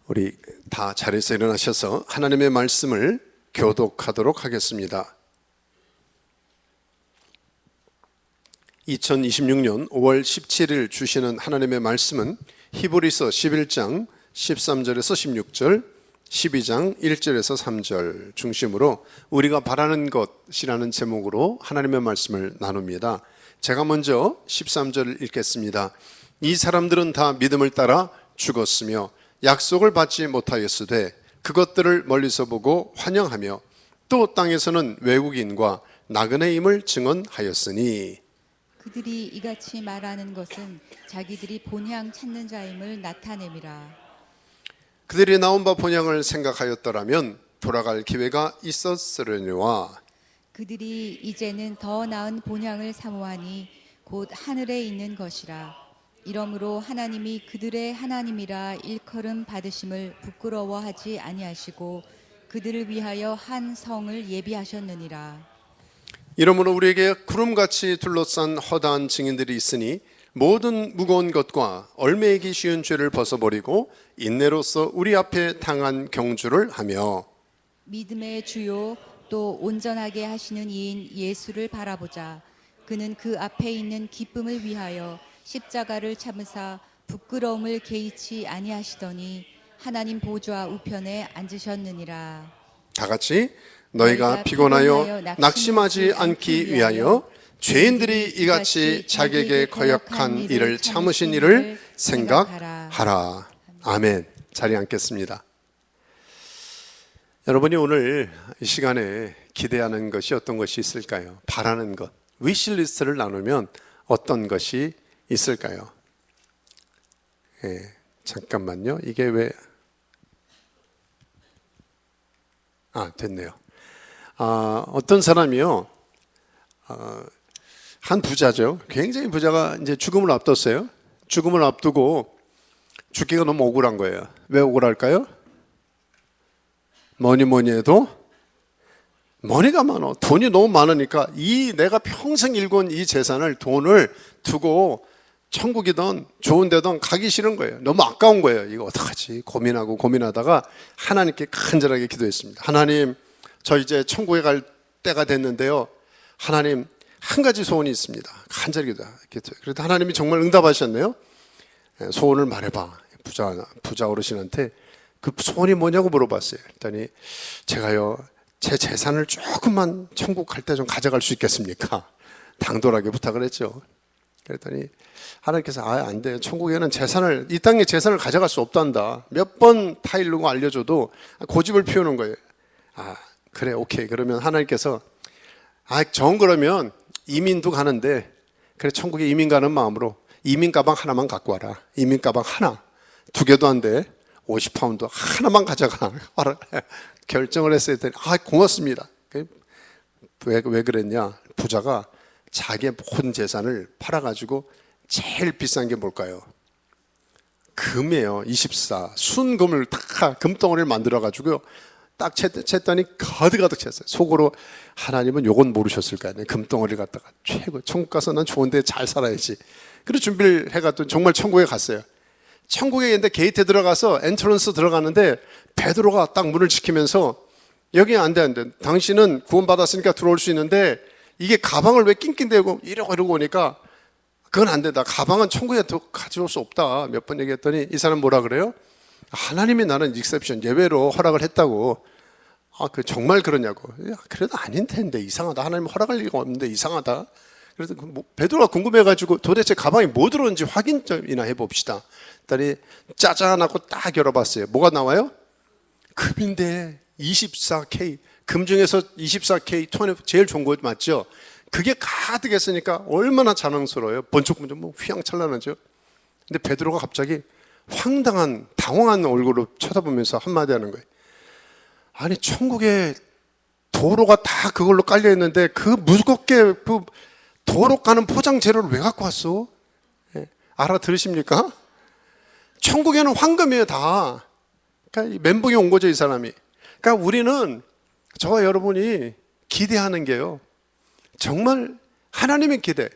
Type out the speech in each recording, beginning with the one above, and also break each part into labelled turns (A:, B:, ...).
A: 우리 다 자리에서 일어나셔서 하나님의 말씀을 교독하도록 하겠습니다. 2026년 5월 17일 주시는 하나님의 말씀은 히브리서 11장 13절에서 16절, 12장 1절에서 3절 중심으로 우리가 바라는 것이라는 제목으로 하나님의 말씀을 나눕니다. 제가 먼저 13절을 읽겠습니다. 이 사람들은 다 믿음을 따라 죽었으며 약속을 받지 못하였으되 그것들을 멀리서 보고 환영하며 또 땅에서는 외국인과 나그네임을 증언하였으니
B: 그들이 이같이 말하는 것은 자기들이 본향 찾는 자임을 나타냄이라.
A: 그들이 나온 바 본향을 생각하였더라면 돌아갈 기회가 있었으려니와
B: 그들이 이제는 더 나은 본향을 사모하니 곧 하늘에 있는 것이라. 이러므로 하나님이 그들의 하나님이라 일컬음 받으심을 부끄러워하지 아니하시고 그들을 위하여 한 성을 예비하셨느니라.
A: 이러므로 우리에게 구름같이 둘러싼 허다한 증인들이 있으니 모든 무거운 것과 얼매이기 쉬운 죄를 벗어버리고 인내로서 우리 앞에 당한 경주를 하며
B: 믿음의 주요 또 온전하게 하시는 이인 예수를 바라보자. 그는 그 앞에 있는 기쁨을 위하여 십자가를 참으사 부끄러움을 개의치 아니하시더니 하나님 보좌 우편에 앉으셨느니라.
A: 다 같이 너희가 피곤하여 낙심하지 않기 위하여 죄인들이 이같이 자기에게 거역한 일을 참으신 일을 생각하라. 아멘. 자리에 앉겠습니다. 여러분이 오늘 이 시간에 기대하는 것이 어떤 것이 있을까요? 바라는 것, 위시리스트를 나누면 어떤 것이 있을까요? 잠깐만요. 이게 왜 됐네요. 어떤 사람이요, 한 부자죠. 굉장히 부자가 이제 죽음을 앞뒀어요. 죽음을 앞두고 죽기가 너무 억울한 거예요. 왜 억울할까요? 뭐니 해도 머니가 많아. 돈이 너무 많으니까 내가 평생 일궈온 이 재산을, 돈을 두고 천국이든 좋은 데든 가기 싫은 거예요. 너무 아까운 거예요. 이거 어떡하지? 고민하다가 하나님께 간절하게 기도했습니다. 하나님, 저 이제 천국에 갈 때가 됐는데요. 하나님, 한 가지 소원이 있습니다. 간절히 기도해요. 그래도 하나님이 정말 응답하셨네요. 소원을 말해봐. 부자 어르신한테 그 소원이 뭐냐고 물어봤어요. 그랬더니 제가요, 제 재산을 조금만 천국 갈 때 좀 가져갈 수 있겠습니까? 당돌하게 부탁을 했죠. 그랬더니 하나님께서 안 돼. 천국에는 이 땅의 재산을 가져갈 수 없단다. 몇 번 타일르고 알려줘도 고집을 피우는 거예요. 그래, 오케이. 그러면 하나님께서 정 그러면 이민도 가는데, 그래, 천국에 이민 가는 마음으로 이민 가방 하나만 갖고 와라. 이민 가방 하나. 2개도 안 돼. 50파운드 하나만 가져가. 결정을 했어요. 고맙습니다. 왜 그랬냐? 부자가 자기의 모든 재산을 팔아가지고 제일 비싼 게 뭘까요? 금이에요. 24 순금을 딱 금덩어리를 만들어가지고요, 딱 챘더니 가득 챘어요. 속으로 하나님은 요건 모르셨을 거 아니에요. 금덩어리를 갖다가 최고, 천국 가서 난 좋은 데 잘 살아야지. 그래서 준비를 해갔더니 정말 천국에 갔어요. 천국에 있는데 게이트에 들어가서 엔트런스 들어가는데 베드로가 딱 문을 지키면서 여기 안 돼. 당신은 구원받았으니까 들어올 수 있는데 이게 가방을 왜 낑낑대고 이러고 오니까 그건 안 된다. 가방은 천국에 더 가져올 수 없다. 몇 번 얘기했더니 이 사람 뭐라 그래요? 하나님이 나는 익셉션, 예외로 허락을 했다고. 그 정말 그러냐고. 그래도 아닌 텐데 이상하다. 하나님 허락할 리가 없는데 이상하다. 그래서 베드로가 궁금해가지고 도대체 가방에 뭐 들었는지 확인점이나 해봅시다. 그랬더니 짜잔 하고 딱 열어봤어요. 뭐가 나와요? 금인데 24K. 금 중에서 24K, 20 제일 좋은 거 맞죠? 그게 가득했으니까 얼마나 자랑스러워요. 번쩍번쩍 휘황찬란하죠. 근데 베드로가 갑자기 당황한 얼굴로 쳐다보면서 한마디 하는 거예요. 아니, 천국에 도로가 다 그걸로 깔려 있는데 그 무겁게 도로 가는 포장 재료를 왜 갖고 왔어? 알아들으십니까? 천국에는 황금이에요, 다. 그러니까 멘붕이 온 거죠, 이 사람이. 그러니까 우리는, 저와 여러분이 기대하는 게요, 정말 하나님의 기대,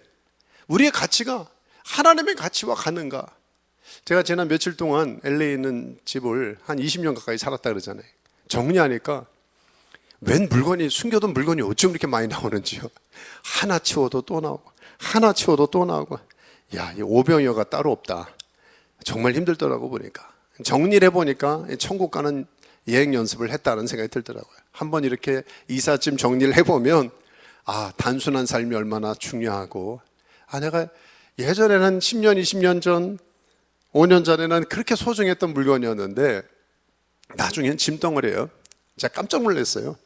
A: 우리의 가치가 하나님의 가치와 같는가? 제가 지난 며칠 동안 LA에 있는 집을 한 20년 가까이 살았다 그러잖아요. 정리하니까 웬 물건이, 숨겨둔 물건이 어쩜 이렇게 많이 나오는지요. 하나 치워도 또 나오고 하나 치워도 또 나오고. 야, 이 오병이어가 따로 없다. 정말 힘들더라고 보니까. 정리를 해보니까 천국 가는 여행 연습을 했다는 생각이 들더라고요. 한번 이렇게 이삿짐 정리를 해보면 단순한 삶이 얼마나 중요하고, 내가 예전에는 10년, 20년 전, 5년 전에는 그렇게 소중했던 물건이었는데 나중엔 짐덩어리예요. 제가 깜짝 놀랐어요.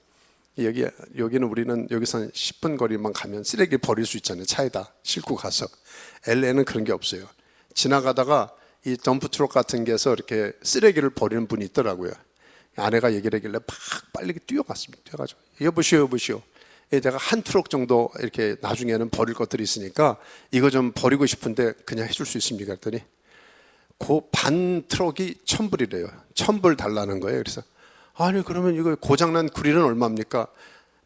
A: 여기는 우리는 여기서 한 10분 거리만 가면 쓰레기 버릴 수 있잖아요. 차에다 싣고 가서. LA는 그런 게 없어요. 지나가다가 이 덤프 트럭 같은 게서 이렇게 쓰레기를 버리는 분이 있더라고요. 아내가 얘기를 하길래 막 빨리 뛰어갔습니다. 뛰어가지고 여보시오. 내가 한 트럭 정도 이렇게 나중에는 버릴 것들이 있으니까 이거 좀 버리고 싶은데 그냥 해줄 수 있습니까? 그랬더니 그 반 트럭이 1,000불이래요. 1,000불 달라는 거예요. 그래서 아니 그러면 이거 고장난 구리는 얼마입니까?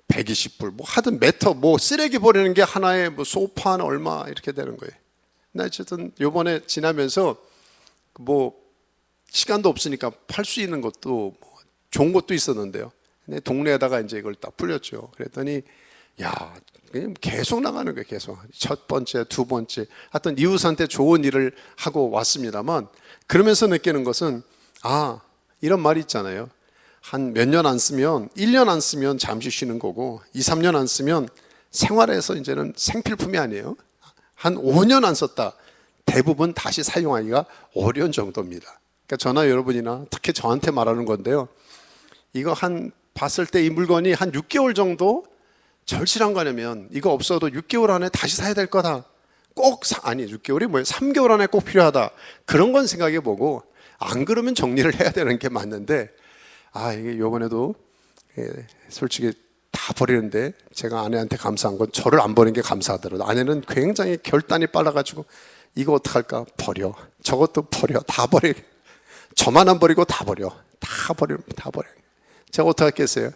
A: 120불. 뭐 하든 메터 뭐 쓰레기 버리는 게 하나에 뭐 소파 하나 얼마 이렇게 되는 거예요. 나 어쨌든 요번에 지나면서 뭐 시간도 없으니까 팔 수 있는 것도 뭐 좋은 것도 있었는데요. 근데 동네에다가 이제 이걸 딱 풀렸죠. 그랬더니 그냥 계속 나가는 거예요. 계속 첫 번째, 두 번째, 하여튼 이웃한테 좋은 일을 하고 왔습니다만, 그러면서 느끼는 것은 이런 말이 있잖아요. 한 몇 년 안 쓰면, 1년 안 쓰면 잠시 쉬는 거고 2, 3년 안 쓰면 생활에서 이제는 생필품이 아니에요. 한 5년 안 썼다, 대부분 다시 사용하기가 어려운 정도입니다. 그러니까 저나 여러분이나 특히 저한테 말하는 건데요, 이거 봤을 때 이 물건이 한 6개월 정도 절실한 거냐면 이거 없어도 6개월 안에 다시 사야 될 거다. 6개월이 뭐예요? 3개월 안에 꼭 필요하다. 그런 건 생각해 보고, 안 그러면 정리를 해야 되는 게 맞는데, 이게 요번에도 솔직히 다 버리는데 제가 아내한테 감사한 건 저를 안 버리는 게 감사하더라고요. 아내는 굉장히 결단이 빨라가지고 이거 어떡할까? 버려. 저것도 버려. 다 버려. 저만 안 버리고 다 버려. 다 버려. 제가 어떻게 했겠어요?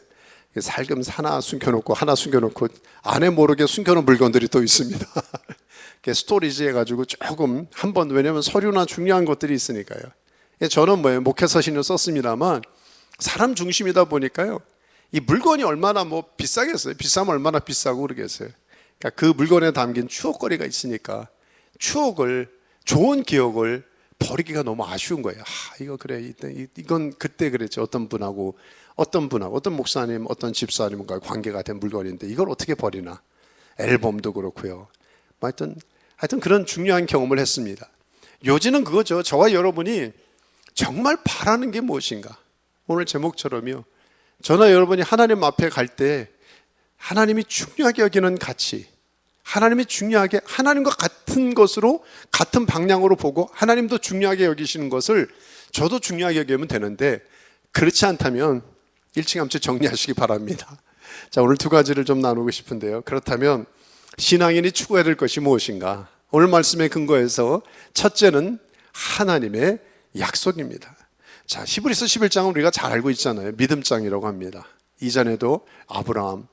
A: 살금 하나 숨겨놓고 하나 숨겨놓고 아내 모르게 숨겨놓은 물건들이 또 있습니다. 스토리지 해가지고 조금 한번, 왜냐면 서류나 중요한 것들이 있으니까요. 저는 목회서신을 썼습니다만 사람 중심이다 보니까요, 이 물건이 얼마나 비싸겠어요? 비싸면 얼마나 비싸고 그러겠어요? 그러니까 그 물건에 담긴 추억거리가 있으니까 추억을, 좋은 기억을 버리기가 너무 아쉬운 거예요. 이거 그래, 이건 그때 그랬죠. 어떤 목사님, 어떤 집사님과 관계가 된 물건인데 이걸 어떻게 버리나. 앨범도 그렇고요. 하여튼 그런 중요한 경험을 했습니다. 요지는 그거죠. 저와 여러분이 정말 바라는 게 무엇인가. 오늘 제목처럼요, 저나 여러분이 하나님 앞에 갈 때 하나님이 중요하게 여기는 가치, 하나님이 중요하게, 하나님과 같은 것으로 같은 방향으로 보고 하나님도 중요하게 여기시는 것을 저도 중요하게 여기면 되는데, 그렇지 않다면 일찌감치 정리하시기 바랍니다. 자, 오늘 두 가지를 좀 나누고 싶은데요. 그렇다면 신앙인이 추구해야 될 것이 무엇인가? 오늘 말씀에 근거해서 첫째는 하나님의 약속입니다. 자, 히브리서 11장은 우리가 잘 알고 있잖아요. 믿음장이라고 합니다. 이전에도 아브라함,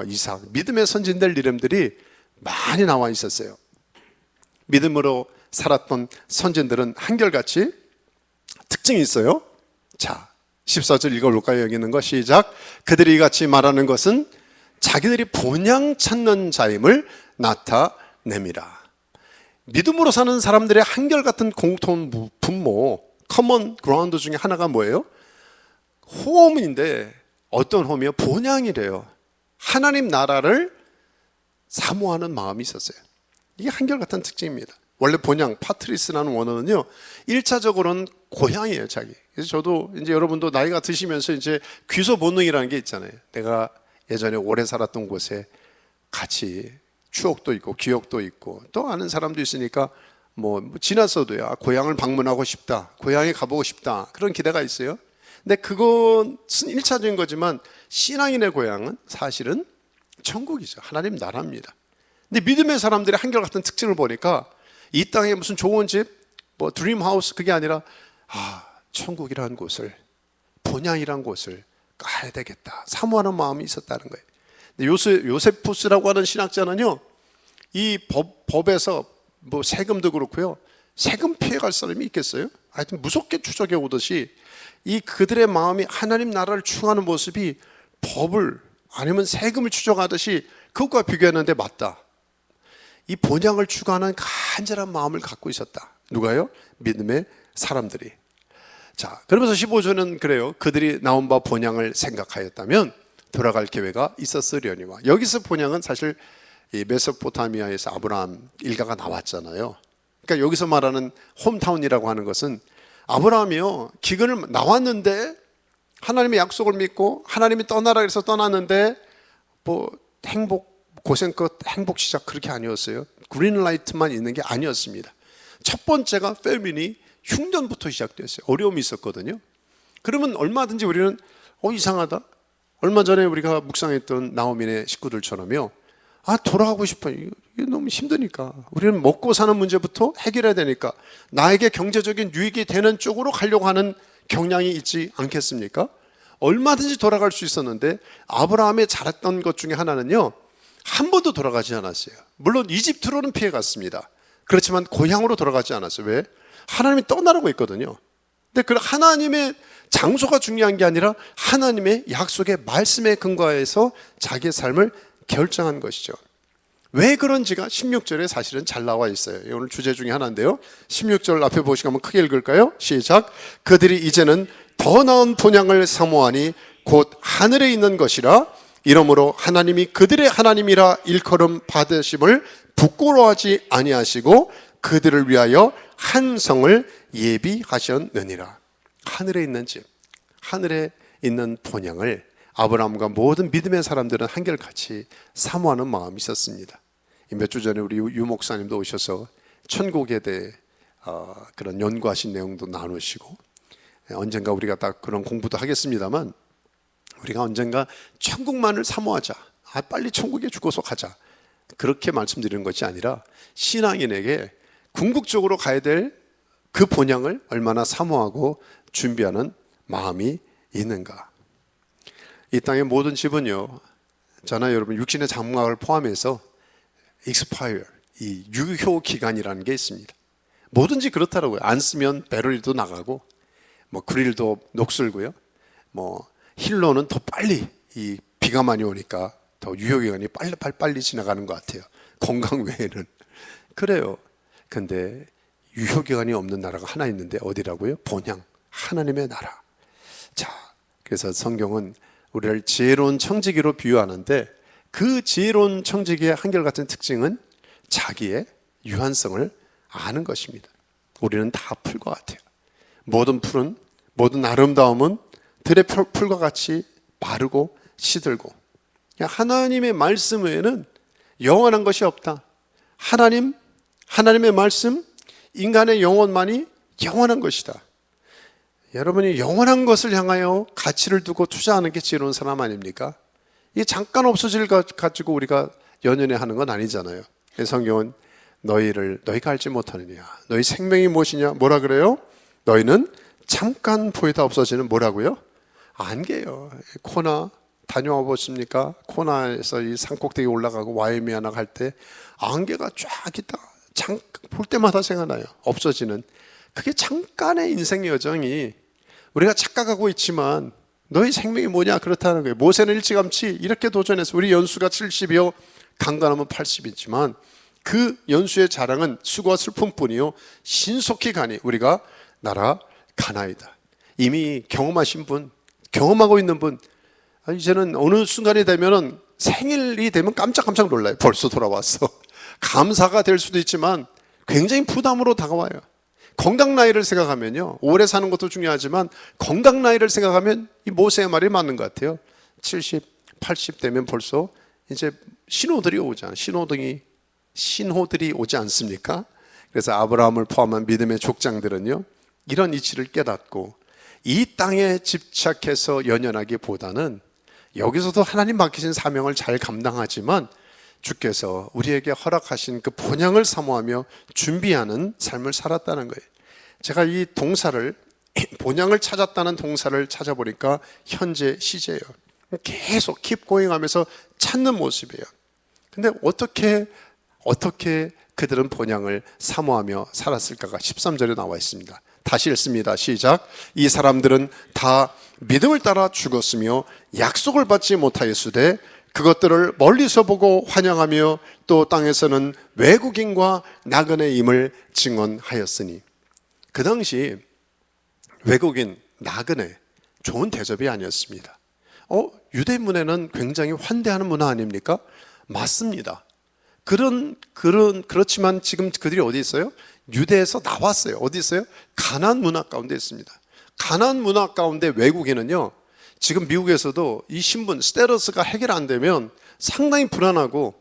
A: 이삭, 믿음의 선진들 이름들이 많이 나와 있었어요. 믿음으로 살았던 선진들은 한결같이 특징이 있어요. 자, 14절 읽어볼까요? 여기 있는 거 시작. 그들이 같이 말하는 것은 자기들이 본향 찾는 자임을 나타냅니다. 믿음으로 사는 사람들의 한결같은 공통 분모, 커먼 그라운드 중에 하나가 뭐예요? 호흡인데, 어떤 호흡이요? 본향이래요. 하나님 나라를 사모하는 마음이 있었어요. 이게 한결같은 특징입니다. 원래 본향, 파트리스라는 원어는요, 1차적으로는 고향이에요, 자기. 그래서 저도 이제 여러분도 나이가 드시면서 이제 귀소 본능이라는 게 있잖아요. 내가 예전에 오래 살았던 곳에 같이 추억도 있고 기억도 있고 또 아는 사람도 있으니까 지났어도요, 고향을 방문하고 싶다, 고향에 가보고 싶다, 그런 기대가 있어요. 근데 그것은 1차적인 거지만 신앙인의 고향은 사실은 천국이죠. 하나님 나라입니다. 근데 믿음의 사람들의 한결같은 특징을 보니까 이 땅에 무슨 좋은 집, 드림하우스, 그게 아니라 천국이라는 곳을, 본향이라는 곳을 가야 되겠다, 사모하는 마음이 있었다는 거예요. 근데 요세푸스라고 하는 신학자는요, 이 법에서 세금도 그렇고요, 세금 피해갈 사람이 있겠어요? 하여튼 무섭게 추적해 오듯이 이 그들의 마음이 하나님 나라를 추구하는 모습이 법을 아니면 세금을 추적하듯이 그것과 비교했는데 맞다. 이 본향을 추구하는 간절한 마음을 갖고 있었다. 누가요? 믿음의 사람들이. 자, 그러면서 15절은 그래요. 그들이 나온 바 본향을 생각하였다면 돌아갈 기회가 있었으려니와. 여기서 본향은 사실 이 메소포타미아에서 아브라함 일가가 나왔잖아요. 그러니까 여기서 말하는 홈타운이라고 하는 것은 아브라함이요, 기근을 나왔는데 하나님의 약속을 믿고 하나님이 떠나라 그래서 떠났는데 뭐 고생 끝 행복 시작 그렇게 아니었어요. 그린라이트만 있는 게 아니었습니다. 첫 번째가 패밀이 흉년부터 시작됐어요. 어려움이 있었거든요. 그러면 얼마든지 우리는 이상하다. 얼마 전에 우리가 묵상했던 나오민의 식구들처럼요. 돌아가고 싶어요. 이게 너무 힘드니까. 우리는 먹고 사는 문제부터 해결해야 되니까 나에게 경제적인 유익이 되는 쪽으로 가려고 하는 경향이 있지 않겠습니까? 얼마든지 돌아갈 수 있었는데 아브라함의 잘했던 것 중에 하나는요, 한 번도 돌아가지 않았어요. 물론 이집트로는 피해갔습니다. 그렇지만 고향으로 돌아가지 않았어요. 왜? 하나님이 떠나라고 했거든요. 근데 그 하나님의 장소가 중요한 게 아니라 하나님의 약속의 말씀에 근거해서 자기의 삶을 결정한 것이죠. 왜 그런지가 16절에 사실은 잘 나와 있어요. 오늘 주제 중에 하나인데요. 16절 앞에 보시고 한번 크게 읽을까요? 시작. 그들이 이제는 더 나은 본향을 사모하니 곧 하늘에 있는 것이라. 이러므로 하나님이 그들의 하나님이라 일컬음 받으심을 부끄러워하지 아니하시고 그들을 위하여 한 성을 예비하셨느니라. 하늘에 있는 집, 하늘에 있는 본향을 아브라함과 모든 믿음의 사람들은 한결같이 사모하는 마음이 있었습니다. 몇 주 전에 우리 유 목사님도 오셔서 천국에 대해 그런 연구하신 내용도 나누시고, 언젠가 우리가 딱 그런 공부도 하겠습니다만 우리가 언젠가 천국만을 사모하자, 빨리 천국에 죽어서 가자, 그렇게 말씀드리는 것이 아니라 신앙인에게 궁극적으로 가야 될 그 본향을 얼마나 사모하고 준비하는 마음이 있는가. 이 땅의 모든 집은요, 저나 여러분 육신의 장막을 포함해서 expire, 이 유효 기간이라는 게 있습니다. 뭐든지 그렇더라고요. 안 쓰면 배터리도 나가고, 뭐 그릴도 녹슬고요, 뭐 힐러는 더 빨리, 이 비가 많이 오니까 더 유효 기간이 빨리 지나가는 것 같아요. 건강 외에는. 그래요. 근데 유효 기간이 없는 나라가 하나 있는데 어디라고요? 본향, 하나님의 나라. 자, 그래서 성경은 우리를 지혜로운 청지기로 비유하는데 그 지혜로운 청지기의 한결같은 특징은 자기의 유한성을 아는 것입니다. 우리는 다 풀과 같아요. 모든 풀은, 모든 아름다움은 들의 풀과 같이 마르고 시들고, 하나님의 말씀 외에는 영원한 것이 없다. 하나님의 말씀, 인간의 영혼만이 영원한 것이다. 여러분이 영원한 것을 향하여 가치를 두고 투자하는 게 지혜로운 사람 아닙니까? 이게 잠깐 없어질 것 가지고 우리가 연연해 하는 건 아니잖아요. 성경은 너희가 알지 못하느냐, 너희 생명이 무엇이냐, 뭐라 그래요? 너희는 잠깐 보이다 없어지는 뭐라고요? 안개요. 코나 다녀와 보십니까? 코나에서 이 산꼭대기 올라가고 와이미아나 갈 때 안개가 쫙 있다 볼 때마다 생각나요. 없어지는. 그게 잠깐의 인생 여정이 우리가 착각하고 있지만 너희 생명이 뭐냐 그렇다는 거예요. 모세는 일찌감치 이렇게 도전해서 우리 연수가 70이요 강간하면 80이지만 그 연수의 자랑은 수고와 슬픔뿐이요 신속히 가니 우리가 날아가나이다. 이미 경험하신 분, 경험하고 있는 분, 이제는 어느 순간이 되면은 생일이 되면 깜짝깜짝 놀라요. 벌써 돌아왔어. 감사가 될 수도 있지만 굉장히 부담으로 다가와요. 건강 나이를 생각하면요, 오래 사는 것도 중요하지만 건강 나이를 생각하면 이 모세의 말이 맞는 것 같아요. 70, 80 되면 벌써 이제 신호들이 오잖아요. 신호들이 오지 않습니까? 그래서 아브라함을 포함한 믿음의 족장들은요, 이런 이치를 깨닫고 이 땅에 집착해서 연연하기보다는 여기서도 하나님 맡기신 사명을 잘 감당하지만 주께서 우리에게 허락하신 그 본향을 사모하며 준비하는 삶을 살았다는 거예요. 제가 이 동사를, 본향을 찾았다는 동사를 찾아보니까 현재 시제예요. 계속 keep going 하면서 찾는 모습이에요. 근데 어떻게 그들은 본향을 사모하며 살았을까가 13절에 나와 있습니다. 다시 읽습니다. 시작. 이 사람들은 다 믿음을 따라 죽었으며 약속을 받지 못하였으되 그것들을 멀리서 보고 환영하며 또 땅에서는 외국인과 나그네임을 증언하였으니. 그 당시 외국인, 나그네 좋은 대접이 아니었습니다. 유대문에는 굉장히 환대하는 문화 아닙니까? 맞습니다. 그렇지만 지금 그들이 어디 있어요? 유대에서 나왔어요. 어디 있어요? 가나안 문화 가운데 있습니다. 가나안 문화 가운데 외국인은요, 지금 미국에서도 이 신분 스테러스가 해결 안 되면 상당히 불안하고,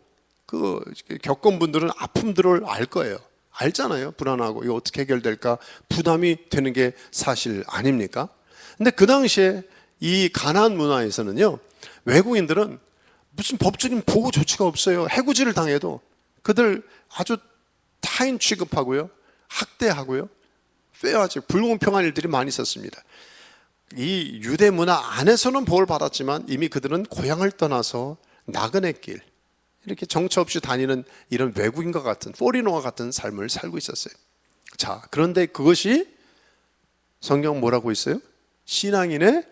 A: 겪은 분들은 아픔들을 알 거예요. 알잖아요. 불안하고 이거 어떻게 해결될까 부담이 되는 게 사실 아닙니까? 근데 그 당시에 이 가나안 문화에서는요, 외국인들은 무슨 법적인 보호 조치가 없어요. 해코지를 당해도 그들 아주 타인 취급하고요, 학대하고요, 페어하지 불공평한 일들이 많이 있었습니다. 이 유대 문화 안에서는 보호를 받았지만 이미 그들은 고향을 떠나서 나그네 길, 이렇게 정처 없이 다니는 이런 외국인과 같은, 포리너와 같은 삶을 살고 있었어요. 자, 그런데 그것이 성경 뭐라고 있어요? 신앙인의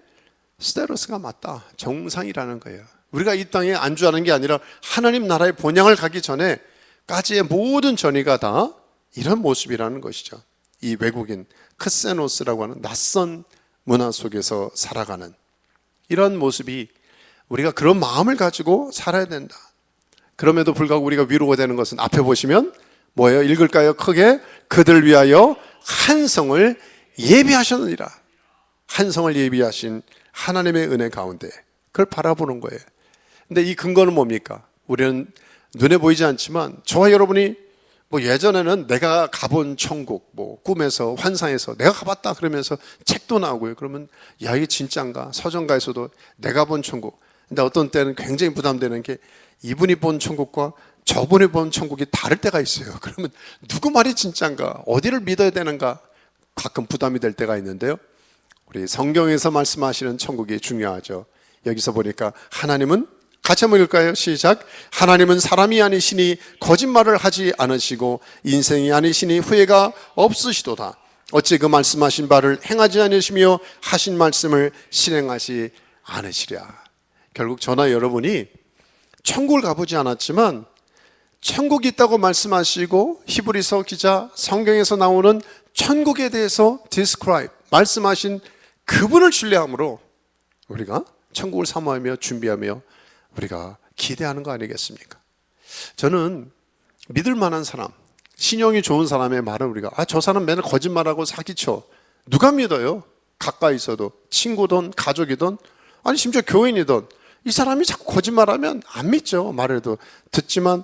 A: 스테로스가 맞다, 정상이라는 거예요. 우리가 이 땅에 안주하는 게 아니라 하나님 나라의 본향을 가기 전에까지의 모든 전이가 다 이런 모습이라는 것이죠. 이 외국인, 크세노스라고 하는 낯선 문화 속에서 살아가는 이런 모습이, 우리가 그런 마음을 가지고 살아야 된다. 그럼에도 불구하고 우리가 위로가 되는 것은 앞에 보시면 뭐예요? 읽을까요? 크게. 그들 위하여 한 성을 예비하셨느니라. 한 성을 예비하신 하나님의 은혜 가운데 그걸 바라보는 거예요. 근데 이 근거는 뭡니까? 우리는 눈에 보이지 않지만 저와 여러분이 예전에는 내가 가본 천국, 꿈에서 환상에서 내가 가봤다 그러면서 책도 나오고요. 그러면 야, 이게 진짜인가? 서점가에서도 내가 본 천국. 근데 어떤 때는 굉장히 부담되는 게 이분이 본 천국과 저분이 본 천국이 다를 때가 있어요. 그러면 누구 말이 진짜인가? 어디를 믿어야 되는가? 가끔 부담이 될 때가 있는데요. 우리 성경에서 말씀하시는 천국이 중요하죠. 여기서 보니까 하나님은, 같이 한번 읽을까요? 시작. 하나님은 사람이 아니시니 거짓말을 하지 않으시고 인생이 아니시니 후회가 없으시도다. 어찌 그 말씀하신 바를 행하지 않으시며 하신 말씀을 실행하지 않으시랴. 결국 저나 여러분이 천국을 가보지 않았지만 천국이 있다고 말씀하시고 히브리서 기자 성경에서 나오는 천국에 대해서 describe, 말씀하신 그분을 신뢰함으로 우리가 천국을 사모하며 준비하며 우리가 기대하는 거 아니겠습니까? 저는 믿을 만한 사람, 신용이 좋은 사람의 말을 우리가 저 사람 맨날 거짓말하고 사기쳐. 누가 믿어요? 가까이 있어도, 친구든 가족이든, 아니 심지어 교인이든 이 사람이 자꾸 거짓말하면 안 믿죠. 말해도 듣지만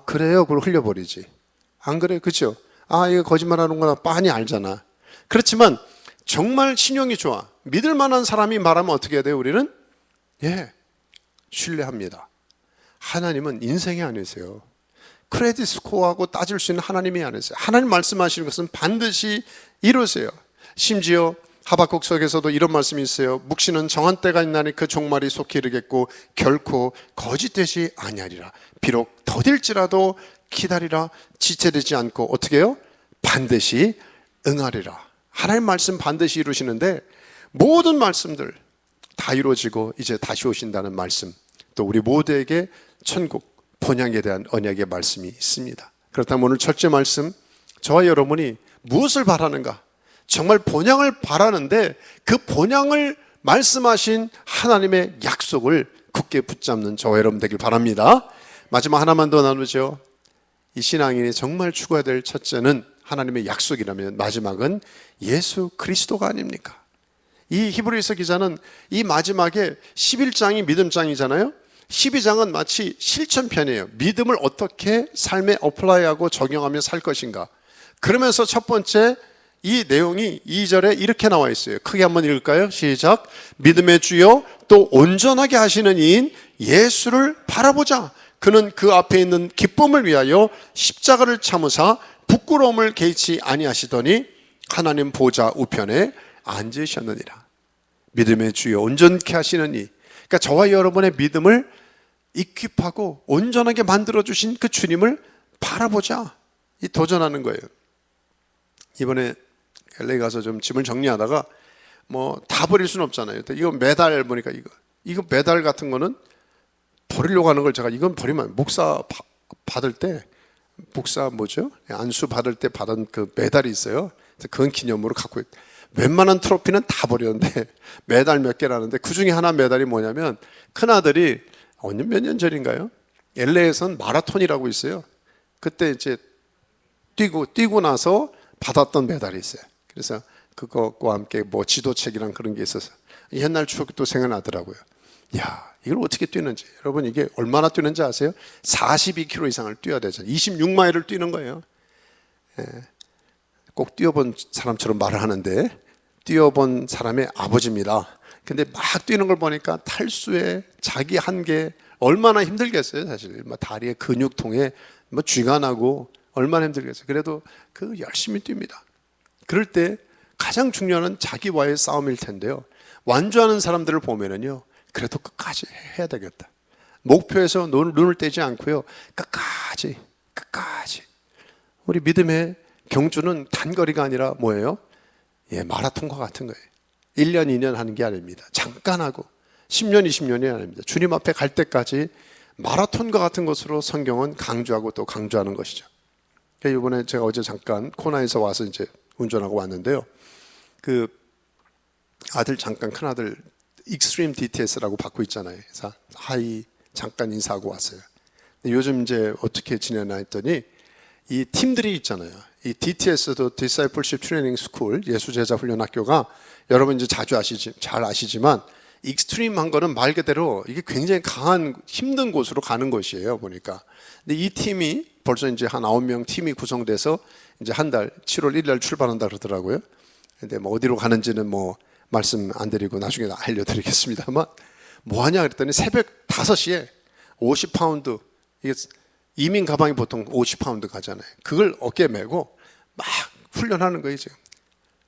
A: 그래요, 그걸 흘려버리지. 안 그래? 그렇죠? 이거 거짓말하는구나 빤히 알잖아. 그렇지만 정말 신용이 좋아, 믿을 만한 사람이 말하면 어떻게 해야 돼요? 우리는 신뢰합니다. 하나님은 인생이 아니세요. 크레딧 스코어하고 따질 수 있는 하나님이 아니세요. 하나님 말씀하시는 것은 반드시 이루세요. 심지어 하박국서에서도 이런 말씀이 있어요. 묵시는 정한 때가 있나니 그 종말이 속히 이르겠고 결코 거짓되지 아니하리라. 비록 더딜지라도 기다리라. 지체되지 않고 어떻게 해요? 반드시 응하리라. 하나님 말씀 반드시 이루시는데 모든 말씀들 다 이루어지고 이제 다시 오신다는 말씀, 또 우리 모두에게 천국 본향에 대한 언약의 말씀이 있습니다. 그렇다면 오늘 첫째 말씀, 저와 여러분이 무엇을 바라는가? 정말 본향을 바라는데 그 본향을 말씀하신 하나님의 약속을 굳게 붙잡는 저와 여러분 되길 바랍니다. 마지막 하나만 더 나누죠. 이 신앙인이 정말 추구해야 될 첫째는 하나님의 약속이라면 마지막은 예수 그리스도가 아닙니까? 이 히브리서 기자는 이 마지막에 11장이 믿음장이잖아요. 12장은 마치 실천편이에요. 믿음을 어떻게 삶에 어플라이하고 적용하며 살 것인가. 그러면서 첫 번째 이 내용이 2절에 이렇게 나와 있어요. 크게 한번 읽을까요? 시작. 믿음의 주요 또 온전하게 하시는 이인 예수를 바라보자. 그는 그 앞에 있는 기쁨을 위하여 십자가를 참으사 부끄러움을 개의치 아니하시더니 하나님 보좌 우편에 앉으셨느니라. 믿음의 주요 온전케 하시는 이, 그러니까 저와 여러분의 믿음을 이퀴하고 온전하게 만들어주신 그 주님을 바라보자. 이 도전하는 거예요. 이번에 LA 가서 좀 짐을 정리하다가 뭐 다 버릴 수는 없잖아요. 이거 메달 보니까 이거 메달 같은 거는 버리려고 하는 걸 제가 이건 버리면 목사 받을 때 목사 뭐죠? 안수 받을 때 받은 그 메달이 있어요. 그건 기념으로 갖고 있. 웬만한 트로피는 다 버렸는데 메달 몇 개라는데 그 중에 하나 메달이 뭐냐면 큰 아들이 몇 년 전인가요? LA에선 마라톤이라고 있어요. 그때 이제 뛰고 나서 받았던 메달이 있어요. 그래서 그것과 함께 뭐 지도책이랑 그런 게 있어서 옛날 추억이 또 생각나더라고요. 야, 이걸 어떻게 뛰는지. 여러분 이게 얼마나 뛰는지 아세요? 42km 이상을 뛰어야 되잖아요. 26마일을 뛰는 거예요. 예. 꼭 뛰어본 사람처럼 말을 하는데 뛰어본 사람의 아버지입니다. 근데 막 뛰는 걸 보니까 탈수에 자기 한계 얼마나 힘들겠어요. 사실 뭐 다리에 근육통에 뭐 쥐가 나고 얼마나 힘들겠어요. 그래도 그 열심히 뜁니다. 그럴 때 가장 중요한 건 자기와의 싸움일 텐데요. 완주하는 사람들을 보면은요, 그래도 끝까지 해야 되겠다. 목표에서 눈을 떼지 않고요, 끝까지. 우리 믿음의 경주는 단거리가 아니라 뭐예요? 예, 마라톤과 같은 거예요. 1년, 2년 하는 게 아닙니다. 잠깐 하고 10년, 20년이 아닙니다. 주님 앞에 갈 때까지 마라톤과 같은 것으로 성경은 강조하고 또 강조하는 것이죠. 이번에 제가 어제 잠깐 코나에서 와서 이제 운전하고 왔는데요. 그 아들 잠깐 큰 아들 익스트림 DTS라고 받고 있잖아요. 그래서 하이 잠깐 인사하고 왔어요. 근데 요즘 이제 어떻게 지내나 했더니 이 팀들이 있잖아요. 이 DTS도 Discipleship Training School 예수제자 훈련 학교가 여러분 이제 잘 아시지만 익스트림한 거는 말 그대로 이게 굉장히 강한 힘든 곳으로 가는 것이에요. 보니까. 근데 이 팀이 벌써 이제 한 9명 팀이 구성돼서 이제 한 달 7월 1일 출발한다 그러더라고요. 근데 뭐 어디로 가는지는 뭐 말씀 안 드리고 나중에 알려드리겠습니다만 뭐 하냐 그랬더니 새벽 5시에 50파운드 이게 이민 가방이 보통 50파운드 가잖아요. 그걸 어깨에 메고 막 훈련하는 거예요 지금.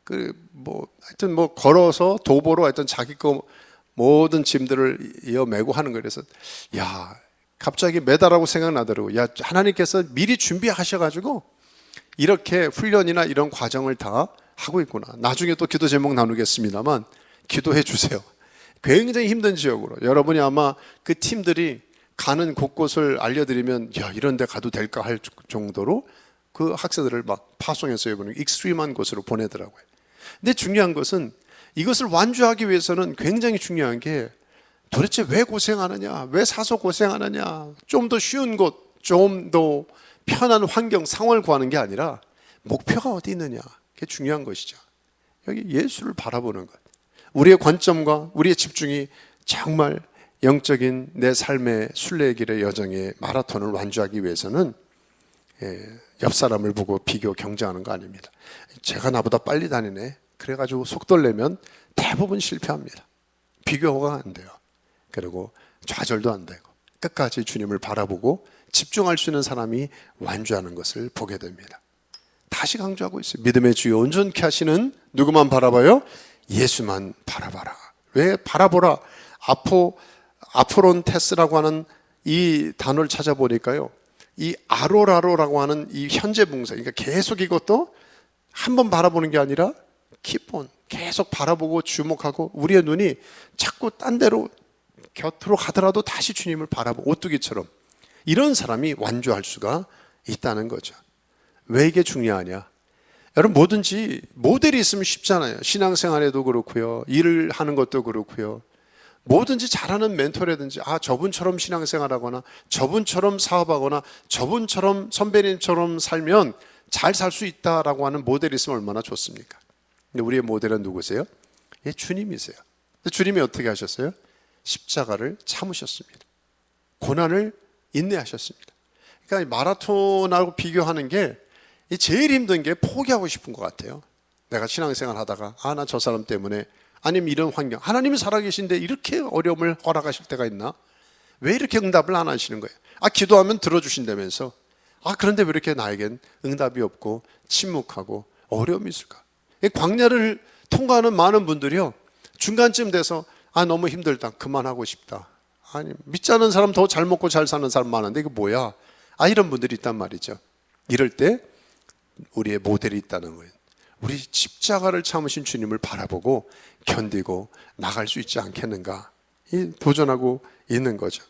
A: 그 뭐 하여튼 뭐 걸어서 도보로 하여튼 자기 거 모든 짐들을 이어 메고 하는 거예요. 그래서 야 갑자기 메달하고 생각나더라고요. 야 하나님께서 미리 준비하셔가지고 이렇게 훈련이나 이런 과정을 다 하고 있구나. 나중에 또 기도 제목 나누겠습니다만 기도해 주세요. 굉장히 힘든 지역으로 여러분이 아마 그 팀들이 가는 곳곳을 알려드리면 야 이런 데 가도 될까 할 정도로 그 학생들을 막 파송해서 이번에 익스트림한 곳으로 보내더라고요. 근데 중요한 것은 이것을 완주하기 위해서는 굉장히 중요한 게 도대체 왜 고생하느냐, 왜 사서 고생하느냐, 좀 더 쉬운 곳, 좀 더 편한 환경, 상황을 구하는 게 아니라 목표가 어디 있느냐, 그게 중요한 것이죠. 여기 예수를 바라보는 것, 우리의 관점과 우리의 집중이 정말 영적인 내 삶의 순례의 길의 여정의 마라톤을 완주하기 위해서는 옆 사람을 보고 비교 경쟁하는 거 아닙니다. 제가 나보다 빨리 다니네, 그래가지고 속도를 내면 대부분 실패합니다. 비교가 안 돼요. 그리고 좌절도 안 되고 끝까지 주님을 바라보고 집중할 수 있는 사람이 완주하는 것을 보게 됩니다. 다시 강조하고 있어요. 믿음의 주여 온전케 하시는 누구만 바라봐요? 예수만 바라봐라. 왜 바라보라? 아포론테스라고 하는 이 단어를 찾아보니까요, 이 아로라로라고 하는 이 현재 분사, 그러니까 계속 이것도 한번 바라보는 게 아니라 키폰, 계속 바라보고 주목하고 우리의 눈이 자꾸 딴 데로 곁으로 가더라도 다시 주님을 바라보고 오뚜기처럼, 이런 사람이 완주할 수가 있다는 거죠. 왜 이게 중요하냐? 여러분 뭐든지 모델이 있으면 쉽잖아요. 신앙생활에도 그렇고요, 일을 하는 것도 그렇고요. 뭐든지 잘하는 멘토라든지 저분처럼 신앙생활하거나 저분처럼 사업하거나 저분처럼 선배님처럼 살면 잘 살 수 있다라고 하는 모델이 있으면 얼마나 좋습니까? 근데 우리의 모델은 누구세요? 예, 주님이세요. 근데 주님이 어떻게 하셨어요? 십자가를 참으셨습니다. 고난을 인내하셨습니다. 그러니까 마라톤하고 비교하는 게 제일 힘든 게 포기하고 싶은 것 같아요. 내가 신앙생활 하다가 나 저 사람 때문에, 아니면 이런 환경, 하나님이 살아계신데 이렇게 어려움을 허락하실 때가 있나? 왜 이렇게 응답을 안 하시는 거예요? 기도하면 들어주신다면서. 그런데 왜 이렇게 나에겐 응답이 없고 침묵하고 어려움이 있을까? 광야를 통과하는 많은 분들이요, 중간쯤 돼서 너무 힘들다, 그만하고 싶다. 아니, 믿지 않는 사람 더 잘 먹고 잘 사는 사람 많은데 이거 뭐야? 이런 분들이 있단 말이죠. 이럴 때 우리의 모델이 있다는 거예요. 우리 십자가를 참으신 주님을 바라보고 견디고 나갈 수 있지 않겠는가, 도전하고 있는 거죠.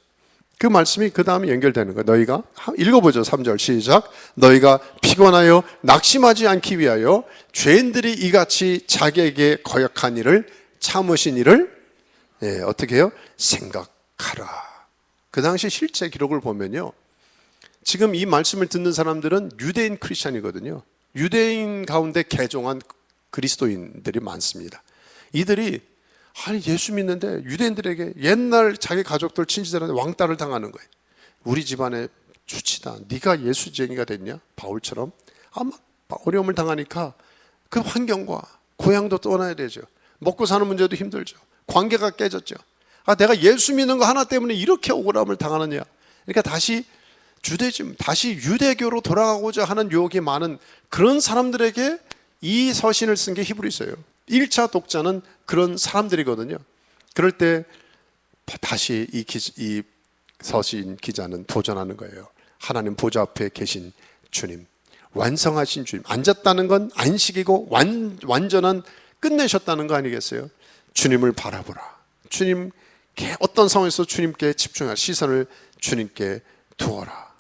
A: 그 말씀이 그 다음에 연결되는 거예요. 너희가 읽어보죠. 3절 시작. 너희가 피곤하여 낙심하지 않기 위하여 죄인들이 이같이 자기에게 거역한 일을 참으신 일을 어떻게 해요? 생각하라. 그 당시 실제 기록을 보면요, 지금 이 말씀을 듣는 사람들은 유대인 크리스찬이거든요. 유대인 가운데 개종한 그리스도인들이 많습니다. 이들이 예수 믿는데 유대인들에게 옛날 자기 가족들 친지들한테 왕따를 당하는 거예요. 우리 집안에 주치다, 네가 예수쟁이가 됐냐? 바울처럼 아마 어려움을 당하니까 그 환경과 고향도 떠나야 되죠. 먹고 사는 문제도 힘들죠. 관계가 깨졌죠. 내가 예수 믿는 거 하나 때문에 이렇게 억울함을 당하느냐. 그러니까 다시 주대즘, 다시 유대교로 돌아가고자 하는 유혹이 많은 그런 사람들에게 이 서신을 쓴 게 히브리서예요. 1차 독자는 그런 사람들이거든요. 그럴 때 다시 이 서신 기자는 도전하는 거예요. 하나님 보좌 앞에 계신 주님, 완성하신 주님, 앉았다는 건 안식이고 완전한 끝내셨다는 거 아니겠어요? 주님을 바라보라. 주님께 어떤 상황에서 주님께 집중할 시선을 주님께 두어라.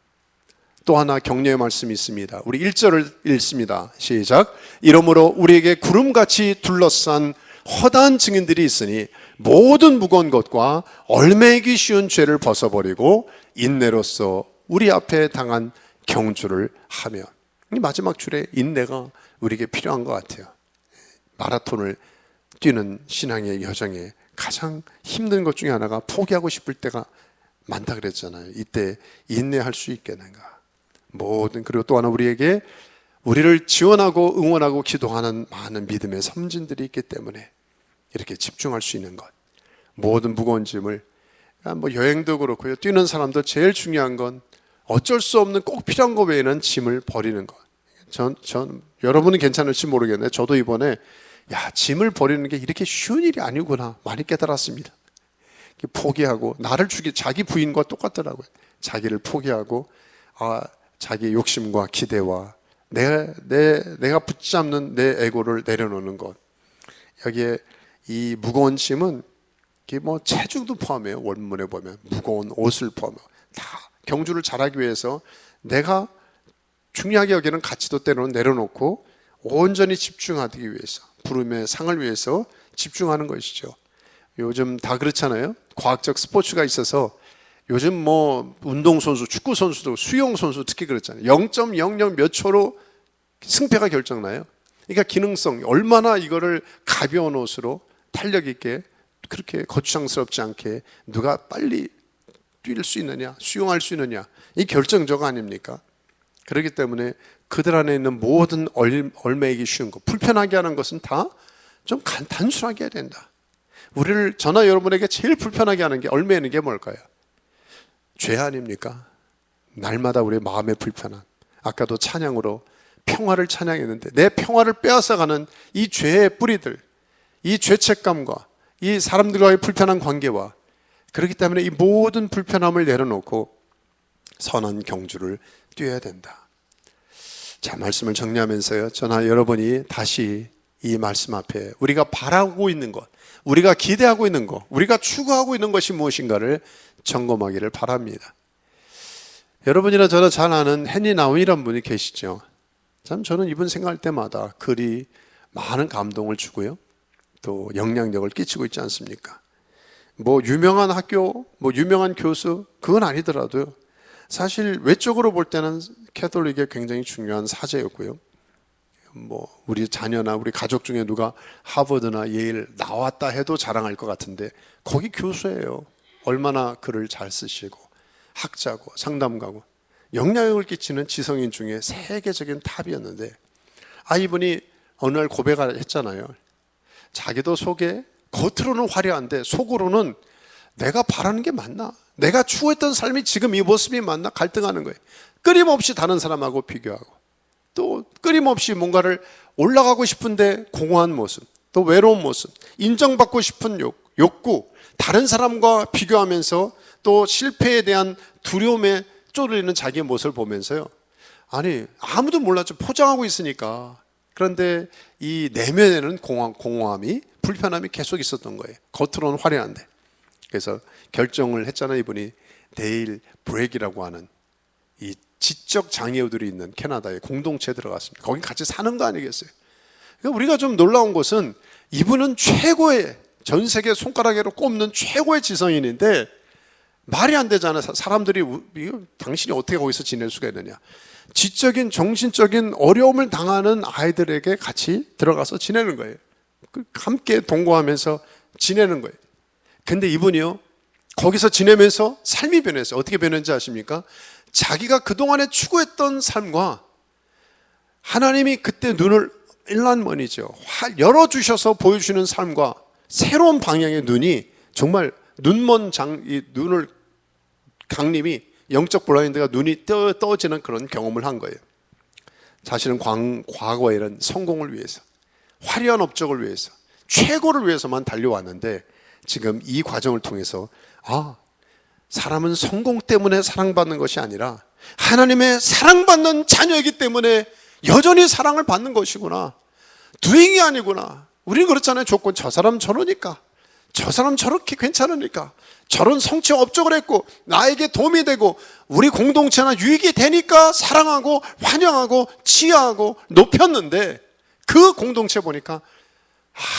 A: 또 하나 격려의 말씀이 있습니다. 우리 1절을 읽습니다. 시작. 이러므로 우리에게 구름같이 둘러싼 허다한 증인들이 있으니 모든 무거운 것과 얼매기 쉬운 죄를 벗어버리고 인내로서 우리 앞에 당한 경주를 하며. 이 마지막 줄에 인내가 우리에게 필요한 것 같아요. 마라톤을 뛰는 신앙의 여정에 가장 힘든 것 중에 하나가 포기하고 싶을 때가 많다 그랬잖아요. 이때 인내할 수 있겠는가. 그리고 또 하나 우리를 지원하고 응원하고 기도하는 많은 믿음의 섬진들이 있기 때문에 이렇게 집중할 수 있는 것. 모든 무거운 짐을, 여행도 그렇고요, 뛰는 사람도 제일 중요한 건 어쩔 수 없는 꼭 필요한 것 외에는 짐을 버리는 것. 여러분은 괜찮을지 모르겠는데 저도 이번에 짐을 버리는 게 이렇게 쉬운 일이 아니구나 많이 깨달았습니다. 포기하고, 자기 부인과 똑같더라고요. 자기를 포기하고 자기 욕심과 기대와 내가 붙잡는 내 에고를 내려놓는 것. 여기에 이 무거운 짐은 체중도 포함해요. 원문에 보면 무거운 옷을 포함해요. 다 경주를 잘하기 위해서 내가 중요하게 여기는 가치도 때로는 내려놓고 온전히 집중하기 위해서, 부름의 상을 위해서 집중하는 것이죠. 요즘 다 그렇잖아요. 과학적 스포츠가 있어서 요즘 운동선수, 축구선수도, 수영선수 특히 그렇잖아요. 0.00 몇 초로 승패가 결정나요. 그러니까 기능성, 얼마나 이거를 가벼운 옷으로 탄력 있게, 그렇게 거추장스럽지 않게 누가 빨리 뛸 수 있느냐, 수영할 수 있느냐, 이 결정적 아닙니까? 그렇기 때문에 그들 안에 있는 모든 얼매이기 쉬운 것, 불편하게 하는 것은 다 좀 단순하게 해야 된다. 저나 여러분에게 제일 불편하게 하는 게, 얼매이는 게 뭘까요? 죄 아닙니까? 날마다 우리의 마음의 불편함. 아까도 찬양으로 평화를 찬양했는데 내 평화를 빼앗아가는 이 죄의 뿌리들, 이 죄책감과 이 사람들과의 불편한 관계와, 그렇기 때문에 이 모든 불편함을 내려놓고 선한 경주를 뛰어야 된다. 자, 말씀을 정리하면서요, 저나 여러분이 다시 이 말씀 앞에 우리가 바라고 있는 것, 우리가 기대하고 있는 것, 우리가 추구하고 있는 것이 무엇인가를 점검하기를 바랍니다. 여러분이나 저나 잘 아는 헨리 나운이라는 분이 계시죠. 참 저는 이분 생각할 때마다 글이 많은 감동을 주고요, 또 영향력을 끼치고 있지 않습니까? 유명한 학교, 유명한 교수, 그건 아니더라도요, 사실 외적으로 볼 때는 캐톨릭의 굉장히 중요한 사제였고요, 우리 자녀나 우리 가족 중에 누가 하버드나 예일 나왔다 해도 자랑할 것 같은데 거기 교수예요. 얼마나 글을 잘 쓰시고 학자고 상담가고 영향력을 끼치는 지성인 중에 세계적인 탑이었는데, 이분이 어느 날 고백을 했잖아요. 자기도 겉으로는 화려한데 속으로는 내가 바라는 게 맞나? 내가 추구했던 삶이 지금 이 모습이 맞나? 갈등하는 거예요. 끊임없이 다른 사람하고 비교하고, 또 끊임없이 뭔가를 올라가고 싶은데 공허한 모습, 또 외로운 모습, 인정받고 싶은 욕구, 다른 사람과 비교하면서 또 실패에 대한 두려움에 쫄리는 자기의 모습을 보면서요, 아니 아무도 몰랐죠. 포장하고 있으니까. 그런데 이 내면에는 공허함이, 불편함이 계속 있었던 거예요. 겉으로는 화려한데. 그래서 결정을 했잖아요. 이분이 데일 브렉이라고 하는 이 지적 장애우들이 있는 캐나다의 공동체에 들어갔습니다. 거기 같이 사는 거 아니겠어요? 그러니까 우리가 좀 놀라운 것은 이분은 최고의, 전 세계 손가락으로 꼽는 최고의 지성인인데 말이 안 되잖아요. 사람들이 당신이 어떻게 거기서 지낼 수가 있느냐. 지적인, 정신적인 어려움을 당하는 아이들에게 같이 들어가서 지내는 거예요. 함께 동거하면서 지내는 거예요. 근데 이분이요, 거기서 지내면서 삶이 변했어요. 어떻게 변했는지 아십니까? 자기가 그동안에 추구했던 삶과 하나님이 그때 눈을 일란먼이죠. 열어주셔서 보여주시는 삶과 새로운 방향의 눈이, 정말 이 눈을 강림이, 영적 블라인드가 눈이 떠지는 그런 경험을 한 거예요. 자신은 과거에 이런 성공을 위해서, 화려한 업적을 위해서, 최고를 위해서만 달려왔는데 지금 이 과정을 통해서 사람은 성공 때문에 사랑받는 것이 아니라 하나님의 사랑받는 자녀이기 때문에 여전히 사랑을 받는 것이구나. 두행이 아니구나. 우리는 그렇잖아요. 조건, 저 사람 저러니까, 저 사람 저렇게 괜찮으니까, 저런 성취 업적을 했고 나에게 도움이 되고 우리 공동체나 유익이 되니까 사랑하고 환영하고 치유하고 높였는데, 그 공동체 보니까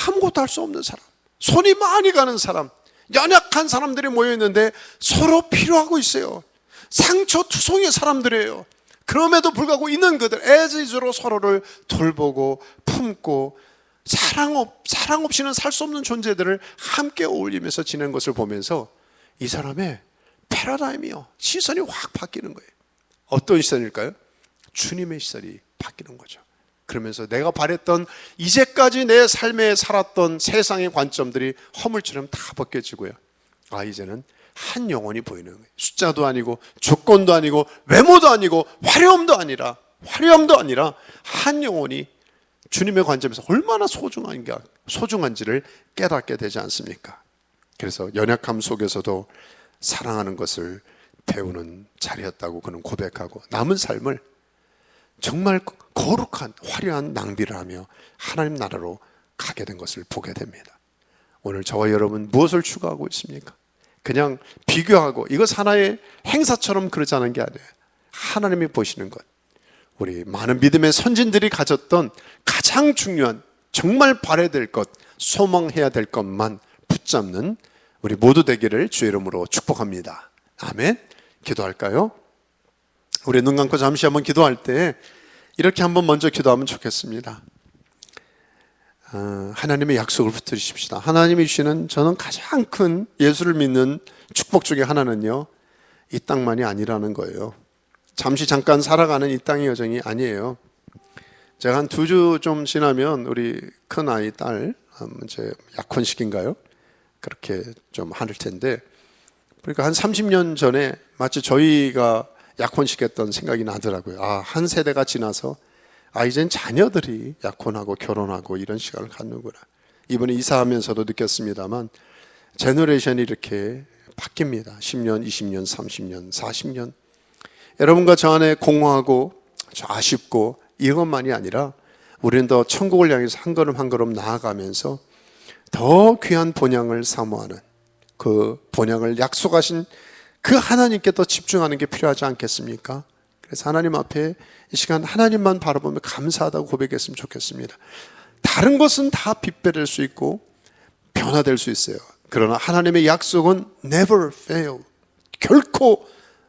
A: 아무것도 할 수 없는 사람, 손이 많이 가는 사람, 연약한 사람들이 모여있는데 서로 필요하고 있어요. 상처투성이의 사람들이에요. 그럼에도 불구하고 있는 그들 애지즈로 서로를 돌보고 품고 사랑 없이는 살 수 없는 존재들을 함께 어울리면서 지내는 것을 보면서 이 사람의 패러다임이요, 시선이 확 바뀌는 거예요. 어떤 시선일까요? 주님의 시선이 바뀌는 거죠. 그러면서 내가 바랬던, 이제까지 내 삶에 살았던 세상의 관점들이 허물처럼 다 벗겨지고요. 이제는 한 영혼이 보이는 거예요. 숫자도 아니고 조건도 아니고 외모도 아니고 화려함도 아니라 한 영혼이 주님의 관점에서 얼마나 소중한지를 깨닫게 되지 않습니까? 그래서 연약함 속에서도 사랑하는 것을 배우는 자리였다고 그는 고백하고, 남은 삶을 정말 거룩한 화려한 낭비를 하며 하나님 나라로 가게 된 것을 보게 됩니다. 오늘 저와 여러분 무엇을 추구하고 있습니까? 그냥 비교하고 이것 하나의 행사처럼 그러자는 게 아니에요. 하나님이 보시는 것, 우리 많은 믿음의 선진들이 가졌던 가장 중요한, 정말 바라야 될 것, 소망해야 될 것만 붙잡는 우리 모두 되기를 주의 이름으로 축복합니다. 아멘. 기도할까요? 우리 눈 감고 잠시 한번 기도할 때 이렇게 한번 먼저 기도하면 좋겠습니다. 하나님의 약속을 붙들으십시다. 하나님이 주시는, 저는 가장 큰 예수를 믿는 축복 중에 하나는요, 이 땅만이 아니라는 거예요. 잠깐 살아가는 이 땅의 여정이 아니에요. 제가 한 2주 좀 지나면 우리 큰 아이 딸 이제 약혼식인가요? 그렇게 좀 할 텐데, 그러니까 한 30년 전에 마치 저희가 약혼식 했던 생각이 나더라고요. 한 세대가 지나서 이젠 자녀들이 약혼하고 결혼하고 이런 시간을 갖는구나. 이번에 이사하면서도 느꼈습니다만 제너레이션이 이렇게 바뀝니다. 10년, 20년, 30년, 40년. 여러분과 저 안에 공허하고 아쉽고 이것만이 아니라 우리는 더 천국을 향해서 한 걸음 한 걸음 나아가면서 더 귀한 본향을 사모하는, 그 본향을 약속하신 그 하나님께 더 집중하는 게 필요하지 않겠습니까? 그래서 하나님 앞에 이 시간 하나님만 바라보며 감사하다고 고백했으면 좋겠습니다. 다른 것은 다 빗배될 수 있고 변화될 수 있어요. 그러나 하나님의 약속은 never fail, 결코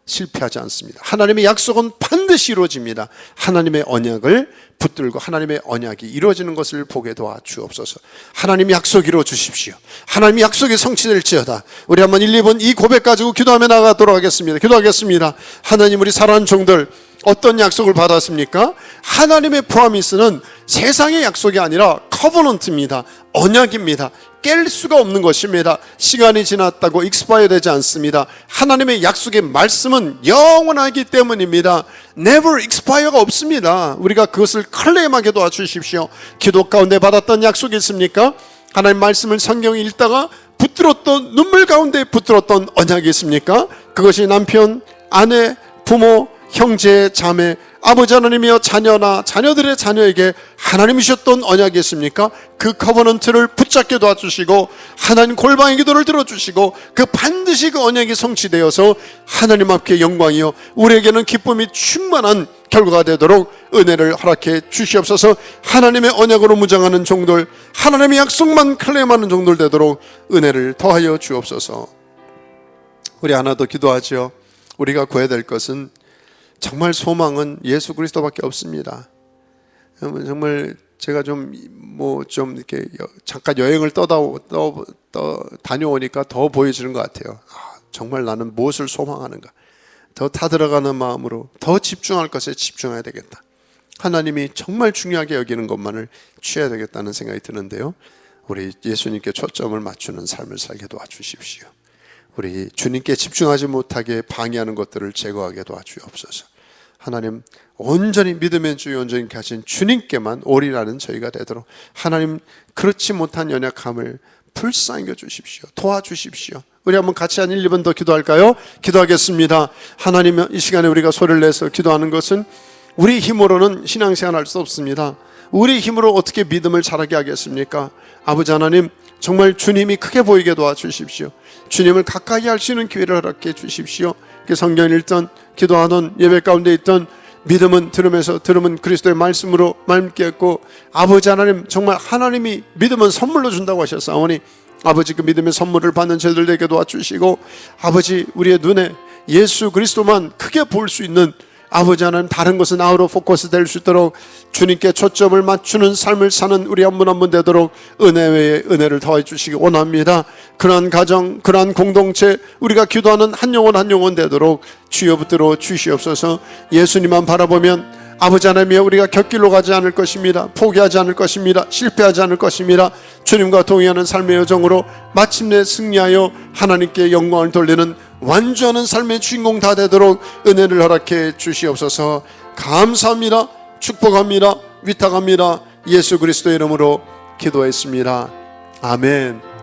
A: 실패하지 않습니다. 하나님의 약속은 반드시 이루어집니다. 하나님의 언약을 붙들고 하나님의 언약이 이루어지는 것을 보게 도와주옵소서. 하나님 약속 이루어 주십시오. 하나님 약속이 성취될지어다. 우리 한번 1, 2분 이 고백 가지고 기도하며 나가도록 하겠습니다. 기도하겠습니다. 하나님, 우리 사랑하는 종들 어떤 약속을 받았습니까? 하나님의 프로미스는 세상의 약속이 아니라 커버넌트입니다. 언약입니다. 깰 수가 없는 것입니다. 시간이 지났다고 익스파이어 되지 않습니다. 하나님의 약속의 말씀은 영원하기 때문입니다. Never expire가 없습니다. 우리가 그것을 클레임하게 도와주십시오. 기도 가운데 받았던 약속이 있습니까? 하나님 말씀을 성경에 읽다가 붙들었던, 눈물 가운데 붙들었던 언약이 있습니까? 그것이 남편, 아내, 부모, 형제, 자매, 아버지 하나님이여 자녀나 자녀들의 자녀에게 하나님이 주셨던 언약이 있습니까? 그 커버넌트를 붙잡게 도와주시고 하나님 골방의 기도를 들어주시고 그 반드시 그 언약이 성취되어서 하나님 앞에 영광이요 우리에게는 기쁨이 충만한 결과가 되도록 은혜를 허락해 주시옵소서. 하나님의 언약으로 무장하는 종들, 하나님의 약속만 클레임하는 종들 되도록 은혜를 더하여 주옵소서. 우리 하나 더 기도하죠. 우리가 구해야 될 것은 정말 소망은 예수 그리스도밖에 없습니다. 정말 제가 좀 이렇게 잠깐 여행을 다녀오니까 더 보여지는 것 같아요. 정말 나는 무엇을 소망하는가? 더 타들어가는 마음으로 더 집중할 것에 집중해야 되겠다. 하나님이 정말 중요하게 여기는 것만을 취해야 되겠다는 생각이 드는데요. 우리 예수님께 초점을 맞추는 삶을 살게 도와주십시오. 우리 주님께 집중하지 못하게 방해하는 것들을 제거하게 도와주옵소서. 하나님 온전히 믿음의 주 온전히 가신 주님께만 올인하는 저희가 되도록 하나님 그렇지 못한 연약함을 불쌍히 주십시오. 도와주십시오. 우리 한번 같이 한 1, 2분 더 기도할까요? 기도하겠습니다. 하나님, 이 시간에 우리가 소리를 내서 기도하는 것은 우리 힘으로는 신앙생활 할 수 없습니다. 우리 힘으로 어떻게 믿음을 자라게 하겠습니까? 아버지 하나님, 정말 주님이 크게 보이게 도와주십시오. 주님을 가까이 할 수 있는 기회를 허락해 주십시오. 성경 읽던 기도하던 예배 가운데 있던 믿음은 들으면 그리스도의 말씀으로 말미암겠고, 아버지 하나님, 정말 하나님이 믿음은 선물로 준다고 하셨사오니 아버지 그 믿음의 선물을 받는 저희들 되게 도와주시고, 아버지 우리의 눈에 예수 그리스도만 크게 볼 수 있는 아버지 하나님, 다른 것은 아우로 포커스 될 수 있도록 주님께 초점을 맞추는 삶을 사는 우리 한 분 한 분 되도록 은혜 외에 은혜를 더해 주시기 원합니다. 그러한 가정, 그러한 공동체, 우리가 기도하는 한 영혼 한 영혼 되도록 주여 붙들어 주시옵소서. 예수님만 바라보면 아버지 하나님이여 우리가 곁길로 가지 않을 것입니다. 포기하지 않을 것입니다. 실패하지 않을 것입니다. 주님과 동의하는 삶의 여정으로 마침내 승리하여 하나님께 영광을 돌리는 완주하는 삶의 주인공 다 되도록 은혜를 허락해 주시옵소서. 감사합니다. 축복합니다. 위탁합니다. 예수 그리스도의 이름으로 기도했습니다. 아멘.